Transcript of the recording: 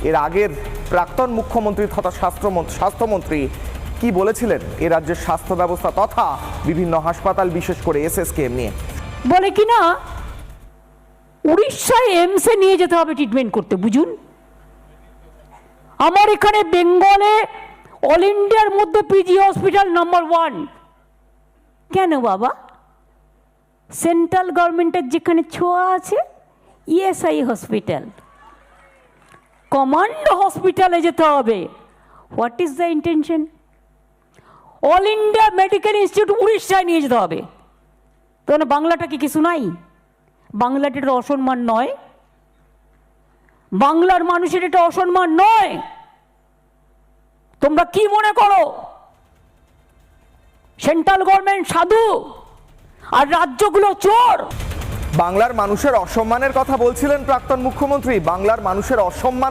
এর আগের প্রাক্তন মুখ্যমন্ত্রী তথা স্বাস্থ্যমন্ত্রী কি বলেছিলেন এ রাজ্যের স্বাস্থ্য ব্যবস্থা তথা বিভিন্ন হাসপাতাল, বিশেষ করে এসএসকেএম নিয়ে? বলে কি না উড়িষ্যায় এমসে নিয়ে যেতে হবে ট্রিটমেন্ট করতে। বুঝুন, আমার এখানে বেঙ্গলে অল ইন্ডিয়ার মধ্যে পিজি হসপিটাল নাম্বার 1। কেন বাবা? সেন্ট্রাল গভর্নমেন্টের যেখানে ছোঁয়া আছে, ইএসআই হসপিটাল, কমান্ড হসপিটালে যেতে হবে। What is the intention? All India medical institute উড়িষ্যায় নিয়ে যেতে হবে। তাহলে বাংলাটা কি কিছু নাই? বাংলাটা এটা অসম্মান নয়? বাংলার মানুষের এটা অসম্মান নয়? তোমরা কি মনে করো সেন্ট্রাল গভর্নমেন্ট সাধু আর রাজ্যগুলো চোর? বাংলার মানুষের অসম্মানের কথা বলছিলেন প্রাক্তন মুখ্যমন্ত্রী। বাংলার মানুষের অসম্মান